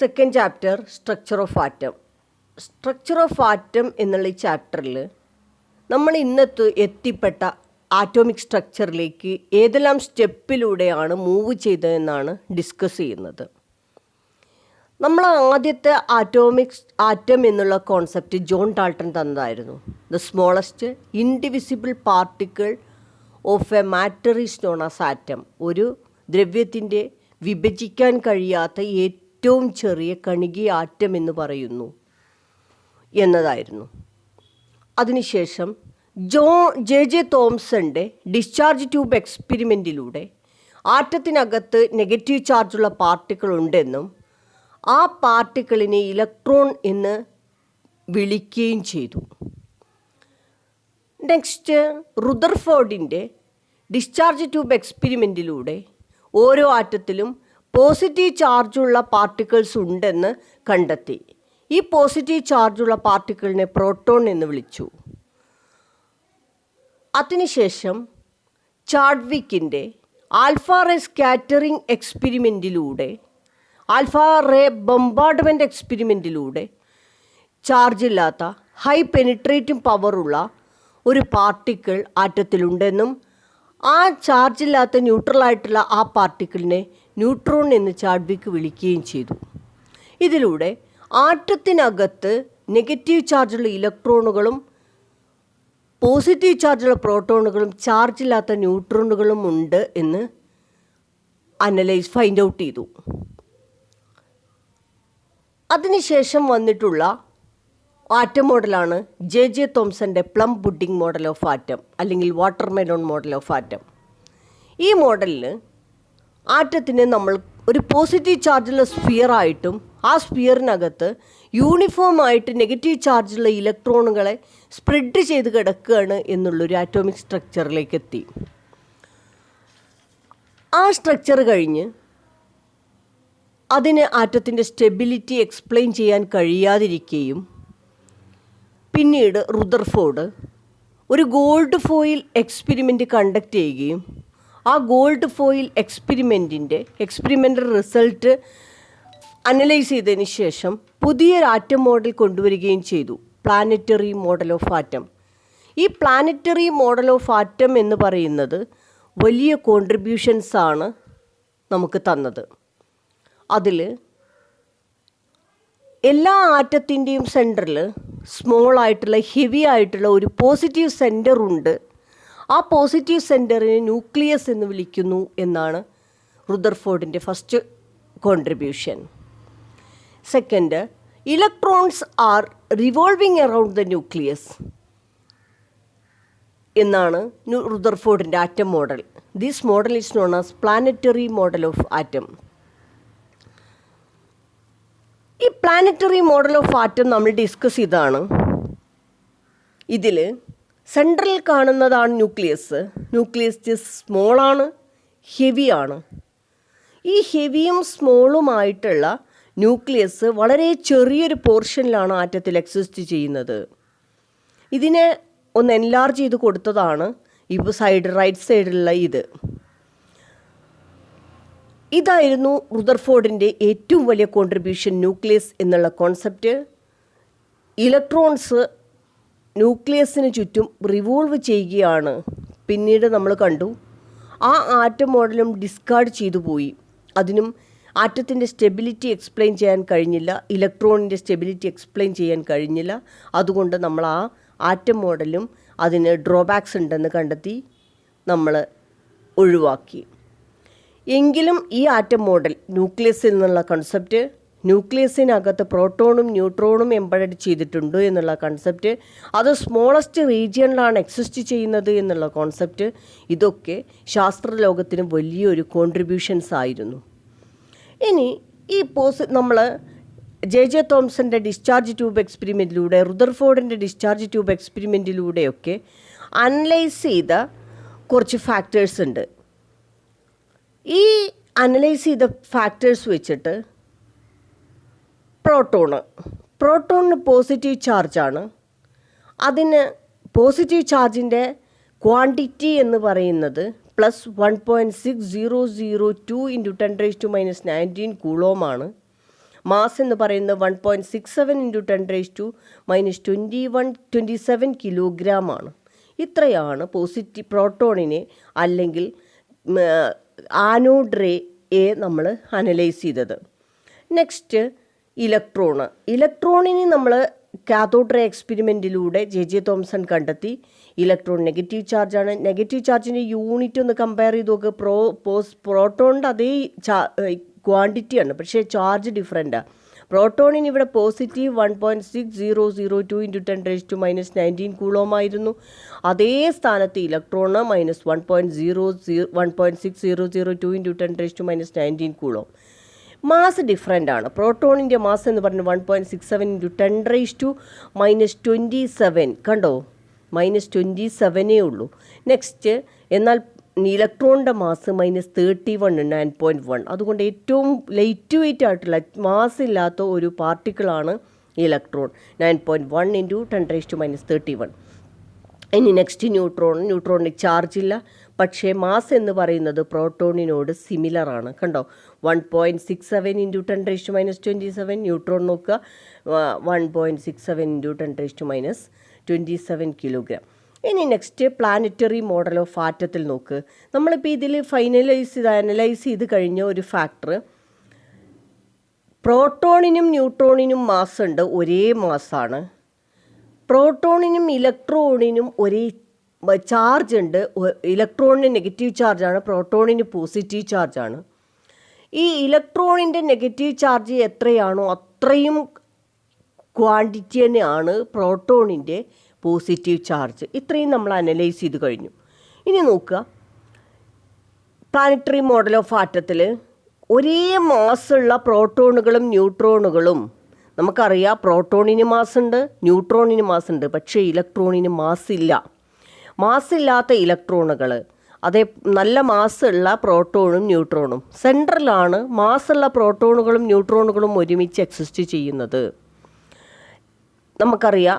Second chapter structure of atom. Structure of atom എന്നുള്ള ഈ ചാപ്റ്ററിൽ നമ്മൾ ഇന്നത്തെ എത്തിപ്പെട്ട ആറ്റോമിക് സ്ട്രക്ചറിലേക്ക് ഏതെല്ലാം സ്റ്റെപ്പിലൂടെയാണ് മൂവ് ചെയ്തതെന്നാണ് ഡിസ്കസ് ചെയ്യുന്നത്. നമ്മൾ ആദ്യത്തെ ആറ്റം എന്നുള്ള കോൺസെപ്റ്റ് ജോൺ ഡാൾട്ടൺ തന്നതായിരുന്നു. The smallest indivisible particle of a matter is known as atom. ഒരു ദ്രവ്യത്തിൻ്റെ വിഭജിക്കാൻ കഴിയാത്ത ഏറ്റവും ചെറിയ കണികയെ ആറ്റം എന്ന് പറയുന്നു എന്നതായിരുന്നു. അതിനുശേഷം ജെ തോംസൻ്റെ ഡിസ്ചാർജ് ട്യൂബ് എക്സ്പെരിമെൻറ്റിലൂടെ ആറ്റത്തിനകത്ത് നെഗറ്റീവ് ചാർജുള്ള പാർട്ടിക്കിൾ ഉണ്ടെന്നും ആ പാർട്ടിക്കിളിനെ ഇലക്ട്രോൺ എന്ന് വിളിക്കുകയും ചെയ്തു. നെക്സ്റ്റ് റുദർഫോർഡിൻ്റെ ഡിസ്ചാർജ് ട്യൂബ് എക്സ്പെരിമെൻറ്റിലൂടെ ഓരോ ആറ്റത്തിലും പോസിറ്റീവ് ചാർജുള്ള പാർട്ടിക്കിൾസ് ഉണ്ടെന്ന് കണ്ടെത്തി. ഈ പോസിറ്റീവ് ചാർജുള്ള പാർട്ടിക്കിളിനെ പ്രോട്ടോൺ എന്ന് വിളിച്ചു. അതിനുശേഷം ചാഡ്വിക്കിൻ്റെ ആൽഫ റേ സ്കാറ്ററിംഗ് എക്സ്പെരിമെൻറ്റിലൂടെ ആൽഫ റേ ബൊംബാർഡ്മെൻറ്റ് എക്സ്പെരിമെൻറ്റിലൂടെ ചാർജില്ലാത്ത ഹൈ പെനിട്രേറ്റിംഗ് പവറുള്ള ഒരു പാർട്ടിക്കിൾ ആറ്റത്തിലുണ്ടെന്നും ആ ചാർജില്ലാത്ത ന്യൂട്രലായിട്ടുള്ള ആ പാർട്ടിക്കിളിനെ ന്യൂട്രോൺ എന്ന് ചാഡ്വിക്ക് വിളിക്കുകയും ചെയ്തു. ഇതിലൂടെ ആറ്റത്തിനകത്ത് നെഗറ്റീവ് ചാർജുള്ള ഇലക്ട്രോണുകളും പോസിറ്റീവ് ചാർജുള്ള പ്രോട്ടോണുകളും ചാർജില്ലാത്ത ന്യൂട്രോണുകളും ഉണ്ട് എന്ന് ഫൈൻഡ് ഔട്ട് ചെയ്തു. അതിനുശേഷം വന്നിട്ടുള്ള ആറ്റം മോഡലാണ് ജെ തോംസൻ്റെ plum pudding model of atom അല്ലെങ്കിൽ watermelon model of atom. ഈ മോഡലിൽ ആറ്റത്തിനെ നമ്മൾ ഒരു പോസിറ്റീവ് ചാർജുള്ള സ്ഫിയറായിട്ടും ആ സ്ഫിയറിനകത്ത് യൂണിഫോം ആയിട്ട് നെഗറ്റീവ് ചാർജുള്ള ഇലക്ട്രോണുകളെ സ്പ്രെഡ് ചെയ്ത് കിടക്കുകയാണ് എന്നുള്ളൊരു ആറ്റോമിക് സ്ട്രക്ചറിലേക്ക് എത്തി. ആ സ്ട്രക്ചർ കഴിഞ്ഞ് അതിന് ആറ്റത്തിൻ്റെ സ്റ്റെബിലിറ്റി എക്സ്പ്ലെയിൻ ചെയ്യാൻ കഴിയാതിരിക്കുകയും പിന്നീട് റുദർഫോർഡ് ഒരു ഗോൾഡ് ഫോയിൽ എക്സ്പെരിമെൻറ്റ് കണ്ടക്ട് ചെയ്യുകയും ആ gold foil experimental result analyse ചെയ്തതിന് ശേഷം പുതിയൊരു ആറ്റം മോഡൽ കൊണ്ടുവരികയും ചെയ്തു, പ്ലാനറ്ററി മോഡൽ ഓഫ് ആറ്റം. ഈ പ്ലാനറ്ററി മോഡൽ ഓഫ് ആറ്റം എന്ന് പറയുന്നത് വലിയ കോൺട്രിബ്യൂഷൻസാണ് നമുക്ക് തന്നത്. അതിൽ എല്ലാ ആറ്റത്തിൻ്റെയും സെൻറ്ററിൽ സ്മോൾ ആയിട്ടുള്ള ഹെവി ആയിട്ടുള്ള ഒരു പോസിറ്റീവ് സെൻറ്റർ ഉണ്ട്. ആ പോസിറ്റീവ് സെൻറ്ററിനെ ന്യൂക്ലിയസ് എന്ന് വിളിക്കുന്നു എന്നാണ് റുദർഫോർഡിൻ്റെ first contribution. Second, electrons are revolving around the nucleus എന്നാണ് റുദർഫോർഡിൻ്റെ atom model. This model is known as planetary model of atom. ഈ പ്ലാനറ്ററി മോഡൽ ഓഫ് ആറ്റം നമ്മൾ ഡിസ്കസ് ചെയ്തതാണ്. ഇതിൽ സെൻട്രൽ കാണുന്നതാണ് ന്യൂക്ലിയസ് സ്മോളാണ്, ഹെവിയാണ്. ഈ ഹെവിയും സ്മോളുമായിട്ടുള്ള ന്യൂക്ലിയസ് വളരെ ചെറിയൊരു പോർഷനിലാണ് ആറ്റത്തിൽ എക്സിസ്റ്റ് ചെയ്യുന്നത്. ഇതിനെ ഒന്ന് എൻലാർജ് ചെയ്ത് കൊടുത്തതാണ് ഇപ്പോൾ റൈറ്റ് സൈഡിലുള്ള ഇതായിരുന്നു റുദർഫോർഡിൻ്റെ ഏറ്റവും വലിയ കോൺട്രിബ്യൂഷൻ, ന്യൂക്ലിയസ് എന്നുള്ള കോൺസെപ്റ്റ്. ഇലക്ട്രോൺസ് ന്യൂക്ലിയസിന് ചുറ്റും റിവോൾവ് ചെയ്യുകയാണ്. പിന്നീട് നമ്മൾ കണ്ടു ആ ആറ്റം മോഡലും ഡിസ്കാർഡ് ചെയ്തു പോയി. അതിനും ആറ്റത്തിൻ്റെ സ്റ്റെബിലിറ്റി എക്സ്പ്ലെയിൻ ചെയ്യാൻ കഴിഞ്ഞില്ല, ഇലക്ട്രോണിൻ്റെ സ്റ്റെബിലിറ്റി എക്സ്പ്ലെയിൻ ചെയ്യാൻ കഴിഞ്ഞില്ല. അതുകൊണ്ട് നമ്മൾ ആ ആറ്റം മോഡലും അതിന് ഡ്രോബാക്സ് ഉണ്ടെന്ന് കണ്ടെത്തി നമ്മൾ ഒഴിവാക്കി. എങ്കിലും ഈ ആറ്റം മോഡൽ ന്യൂക്ലിയസ് എന്നുള്ള കൺസെപ്റ്റ്, ന്യൂക്ലിയസിനകത്ത് പ്രോട്ടോണും ന്യൂട്രോണും എംബഡഡ് ചെയ്തിട്ടുണ്ട് എന്നുള്ള കൺസെപ്റ്റ്, അത് സ്മോളസ്റ്റ് റീജിയനിലാണ് എക്സിസ്റ്റ് ചെയ്യുന്നത് എന്നുള്ള കോൺസെപ്റ്റ്, ഇതൊക്കെ ശാസ്ത്രലോകത്തിന് വലിയൊരു കോൺട്രിബ്യൂഷൻസ് ആയിരുന്നു. ഇനി ഈ നമ്മൾ ജെ തോംസൻ്റെ ഡിസ്ചാർജ് ട്യൂബ് എക്സ്പെരിമെൻറ്റിലൂടെ റുദർഫോർഡിൻ്റെ ഡിസ്ചാർജ് ട്യൂബ് എക്സ്പെരിമെൻറ്റിലൂടെയൊക്കെ അനലൈസ് ചെയ്ത കുറച്ച് ഫാക്ടേഴ്സ് ഉണ്ട്. ഈ അനലൈസ് ചെയ്ത ഫാക്ടേഴ്സ് വെച്ചിട്ട് പ്രോട്ടോണിന് പോസിറ്റീവ് ചാർജാണ്. അതിന് പോസിറ്റീവ് ചാർജിൻ്റെ ക്വാണ്ടിറ്റി എന്ന് പറയുന്നത് +1.6002 × 10⁻⁻19 കൂളോമാണ്. മാസ് എന്ന് പറയുന്നത് 1.67 × 10⁻⁻21 കിലോഗ്രാം ആണ്. ഇത്രയാണ് പ്രോട്ടോണിനെ അല്ലെങ്കിൽ ആനോഡ് റേയെ നമ്മൾ അനലൈസ് ചെയ്തത്. നെക്സ്റ്റ് ഇലക്ട്രോണിനെ നമ്മൾ കാഥോഡ് റേ എക്സ്പെരിമെൻറ്റിലൂടെ ജെ തോംസൺ കണ്ടെത്തി. ഇലക്ട്രോൺ നെഗറ്റീവ് ചാർജാണ്. നെഗറ്റീവ് ചാർജിൻ്റെ യൂണിറ്റ് ഒന്ന് കമ്പയർ ചെയ്ത് നോക്ക്. പ്രോട്ടോണിൻ്റെ അതേ ക്വാണ്ടിറ്റിയാണ്, പക്ഷേ ചാർജ് ഡിഫറെൻറ്റാണ്. പ്രോട്ടോണിന് ഇവിടെ പോസിറ്റീവ് 1.6002 × 10⁻⁻19 കൂളോമായിരുന്നു. അതേ സ്ഥാനത്ത് ഇലക്ട്രോണ് -1.6002 × 10⁻⁻19 കൂളോം. മാസ് ഡിഫറെൻ്റ് ആണ്. പ്രോട്ടോണിൻ്റെ മാസ് എന്ന് പറഞ്ഞാൽ 1.67 × 10⁻27 കണ്ടോ, -27 ഉള്ളൂ. നെക്സ്റ്റ് എന്നാൽ ഇലക്ട്രോണിൻ്റെ മാസ് -31 9.1. അതുകൊണ്ട് ഏറ്റവും ലൈറ്റ് വെയിറ്റ് ആയിട്ടുള്ള മാസ് ഇല്ലാത്ത ഒരു പാർട്ടിക്കിളാണ് ഇലക്ട്രോൺ. 9.1 × 10⁻31. ഇനി നെക്സ്റ്റ് ന്യൂട്രോണിന് ചാർജ് ഇല്ല, പക്ഷേ മാസ് എന്ന് പറയുന്നത് പ്രോട്ടോണിനോട് സിമിലറാണ്. കണ്ടോ, 1.67 × 10⁻27. ന്യൂട്രോൺ നോക്കുക, 1.67 × 10⁻27 കിലോഗ്രാം. ഇനി നെക്സ്റ്റ് പ്ലാനറ്ററി മോഡൽ ഓഫ് ആറ്റത്തിൽ നോക്ക്. നമ്മളിപ്പോൾ ഇതിൽ അനലൈസ് ചെയ്ത് കഴിഞ്ഞ ഒരു ഫാക്ടർ, പ്രോട്ടോണിനും ന്യൂട്രോണിനും മാസ് ഉണ്ട്, ഒരേ മാസ്സാണ്. പ്രോട്ടോണിനും ഇലക്ട്രോണിനും ഒരേ ചാർജ് ഉണ്ട്. ഇലക്ട്രോണിന് നെഗറ്റീവ് ചാർജാണ്, പ്രോട്ടോണിന് പോസിറ്റീവ് ചാർജാണ്. ഈ ഇലക്ട്രോണിൻ്റെ നെഗറ്റീവ് ചാർജ് എത്രയാണോ അത്രയും ക്വാണ്ടിറ്റി തന്നെയാണ് പ്രോട്ടോണിൻ്റെ പോസിറ്റീവ് ചാർജ്. ഇത്രയും നമ്മൾ അനലൈസ് ചെയ്ത് കഴിഞ്ഞു. ഇനി നോക്കുക, പ്ലാനറ്ററി മോഡൽ ഓഫ് ആറ്റത്തിൽ ഒരേ മാസ്സുള്ള പ്രോട്ടോണുകളും ന്യൂട്രോണുകളും, നമുക്കറിയാം പ്രോട്ടോണിന് മാസ്സുണ്ട്, ന്യൂട്രോണിന് മാസ്സുണ്ട്, പക്ഷേ ഇലക്ട്രോണിന് മാസ്സില്ല. മാസ്സില്ലാത്ത ഇലക്ട്രോണുകൾ, അതേ നല്ല മാസ്സുള്ള പ്രോട്ടോണും ന്യൂട്രോണും. സെൻട്രലാണ് മാസ്സുള്ള പ്രോട്ടോണുകളും ന്യൂട്രോണുകളും ഒരുമിച്ച് എക്സിസ്റ്റ് ചെയ്യുന്നത്. നമുക്കറിയാം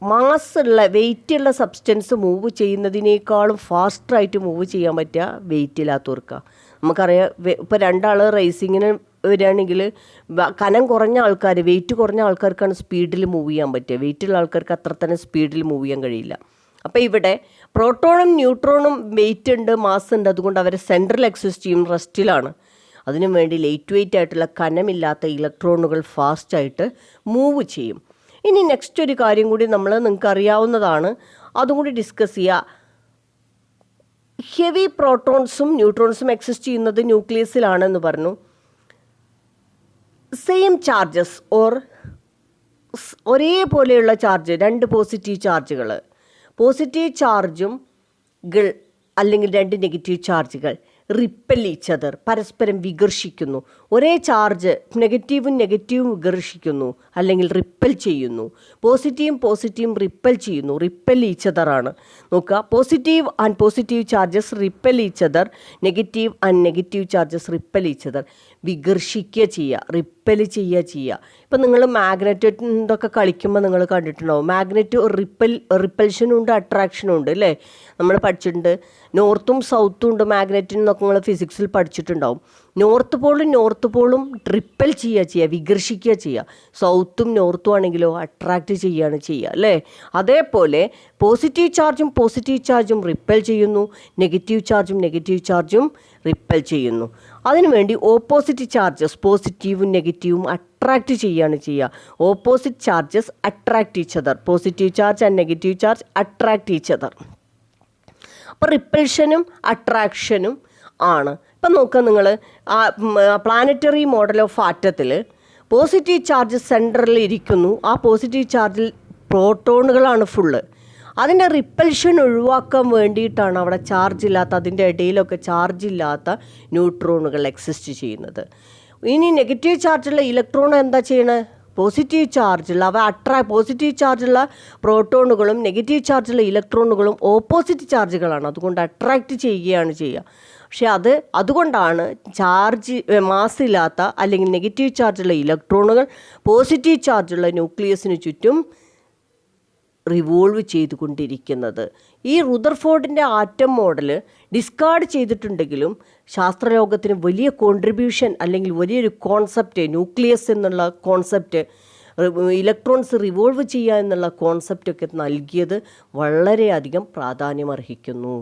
മാസ്സുള്ള വെയിറ്റുള്ള സബ്സ്റ്റൻസ് മൂവ് ചെയ്യുന്നതിനേക്കാളും ഫാസ്റ്ററായിട്ട് മൂവ് ചെയ്യാൻ പറ്റുക വെയിറ്റ് ഇല്ലാത്തവർക്കാണ്. നമുക്കറിയാം ഇപ്പോൾ രണ്ടാൾ റേസിങ്ങിന് വരികയാണെങ്കിൽ കനം കുറഞ്ഞ ആൾക്കാർ, വെയിറ്റ് കുറഞ്ഞ ആൾക്കാർക്കാണ് സ്പീഡിൽ മൂവ് ചെയ്യാൻ പറ്റുക. വെയിറ്റുള്ള ആൾക്കാർക്ക് അത്ര തന്നെ സ്പീഡിൽ മൂവ് ചെയ്യാൻ കഴിയില്ല. അപ്പോൾ ഇവിടെ പ്രോട്ടോണും ന്യൂട്രോണും വെയിറ്റ് ഉണ്ട്, മാസ് ഉണ്ട്, അതുകൊണ്ട് അവർ സെൻട്രൽ എക്സിസ്റ്റ് ചെയ്യും, റെസ്റ്റിലാണ്. അതിനു വേണ്ടി ലൈറ്റ് വെയിറ്റ് ആയിട്ടുള്ള കനമില്ലാത്ത ഇലക്ട്രോണുകൾ ഫാസ്റ്റായിട്ട് മൂവ് ചെയ്യും. ഇനി നെക്സ്റ്റ് ഒരു കാര്യം കൂടി നിങ്ങൾക്ക് അറിയാവുന്നതാണ്, അതും കൂടി ഡിസ്കസ് ചെയ്യുക. ഹെവി പ്രോട്ടോൺസും ന്യൂട്രോൺസും എക്സിസ്റ്റ് ചെയ്യുന്നത് ന്യൂക്ലിയസിലാണെന്ന് പറഞ്ഞു. സെയിം ചാർജസ് ഒരേപോലെയുള്ള ചാർജ്, രണ്ട് പോസിറ്റീവ് ചാർജുകൾ, പോസിറ്റീവ് ചാർജും അല്ലെങ്കിൽ രണ്ട് നെഗറ്റീവ് ചാർജുകൾ റിപ്പൽ ഈച്ച് അതർ, പരസ്പരം വികർഷിക്കുന്നു. ഒരേ ചാർജ് നെഗറ്റീവും വികർഷിക്കുന്നു അല്ലെങ്കിൽ റിപ്പൽ ചെയ്യുന്നു. പോസിറ്റീവും റിപ്പൽ ചെയ്യുന്നു, റിപ്പൽ ഈച്ച് അതറാണ്. നോക്കുക, positive charges repel each other, negative charges repel each other. വികർഷിക്കുക ചെയ്യുക, റിപ്പൽ ചെയ്യുക. ഇപ്പം നിങ്ങൾ മാഗ്നറ്റൊക്കെ കളിക്കുമ്പോൾ നിങ്ങൾ കണ്ടിട്ടുണ്ടാവും, മാഗ്നറ്റ് റിപ്പൽഷനും ഉണ്ട്, അട്രാക്ഷനും ഉണ്ട് അല്ലേ? നമ്മൾ പഠിച്ചിട്ടുണ്ട്. നോർത്തും സൗത്തും ഉണ്ട് മാഗ്നറ്റിന് എന്നൊക്കെ നിങ്ങൾ ഫിസിക്സിൽ പഠിച്ചിട്ടുണ്ടാവും. നോർത്ത് പോളും റിപ്പൽ ചെയ്യുക, വികർഷിക്കുക ചെയ്യുക. സൗത്തും നോർത്തും ആണെങ്കിലോ അട്രാക്റ്റ് ചെയ്യുകയാണ് ചെയ്യുക അല്ലേ? അതേപോലെ പോസിറ്റീവ് ചാർജും റിപ്പൽ ചെയ്യുന്നു, നെഗറ്റീവ് ചാർജും റിപ്പൽ ചെയ്യുന്നു. അതിനുവേണ്ടി ഓപ്പോസിറ്റ് ചാർജസ് പോസിറ്റീവും നെഗറ്റീവും അട്രാക്റ്റ് ചെയ്യുകയാണ് ചെയ്യുക. Opposite charges attract each other, positive charge and negative charge attract each other. അപ്പോൾ റിപ്പൽഷനും അട്രാക്ഷനും ആണ്. ഇപ്പം നോക്കുക, നിങ്ങൾ പ്ലാനറ്ററി മോഡൽ ഓഫ് ആറ്റത്തിൽ പോസിറ്റീവ് ചാർജ് സെൻറ്ററിൽ ഇരിക്കുന്നു. ആ പോസിറ്റീവ് ചാർജിൽ പ്രോട്ടോണുകളാണ് ഫുള്ള്. അതിൻ്റെ റിപ്പൽഷൻ ഒഴിവാക്കാൻ വേണ്ടിയിട്ടാണ് അവിടെ അതിൻ്റെ ഇടയിലൊക്കെ ചാർജില്ലാത്ത ന്യൂട്രോണുകൾ എക്സിസ്റ്റ് ചെയ്യുന്നത്. ഇനി നെഗറ്റീവ് ചാർജുള്ള ഇലക്ട്രോൺ എന്താ ചെയ്യണത്? പോസിറ്റീവ് ചാർജുള്ള പ്രോട്ടോണുകളും നെഗറ്റീവ് ചാർജുള്ള ഇലക്ട്രോണുകളും ഓപ്പോസിറ്റ് ചാർജുകളാണ്, അതുകൊണ്ട് അട്രാക്റ്റ് ചെയ്യുകയാണ് ചെയ്യുക. പക്ഷെ അതുകൊണ്ടാണ് മാസ്സില്ലാത്ത അല്ലെങ്കിൽ നെഗറ്റീവ് ചാർജുള്ള ഇലക്ട്രോണുകൾ പോസിറ്റീവ് ചാർജുള്ള ന്യൂക്ലിയസിന് ചുറ്റും റിവോൾവ് ചെയ്തുകൊണ്ടിരിക്കുന്നത്. ഈ റുദർഫോർഡിൻ്റെ ആറ്റം മോഡൽ ഡിസ്കാർഡ് ചെയ്തിട്ടുണ്ടെങ്കിലും ശാസ്ത്രലോകത്തിന് വലിയ കോൺട്രിബ്യൂഷൻ അല്ലെങ്കിൽ വലിയൊരു കോൺസെപ്റ്റ്, ന്യൂക്ലിയസ് എന്നുള്ള കോൺസെപ്റ്റ്, ഇലക്ട്രോൺസ് റിവോൾവ് ചെയ്യുക എന്നുള്ള കോൺസെപ്റ്റൊക്കെ നൽകിയത് വളരെയധികം പ്രാധാന്യമർഹിക്കുന്നു.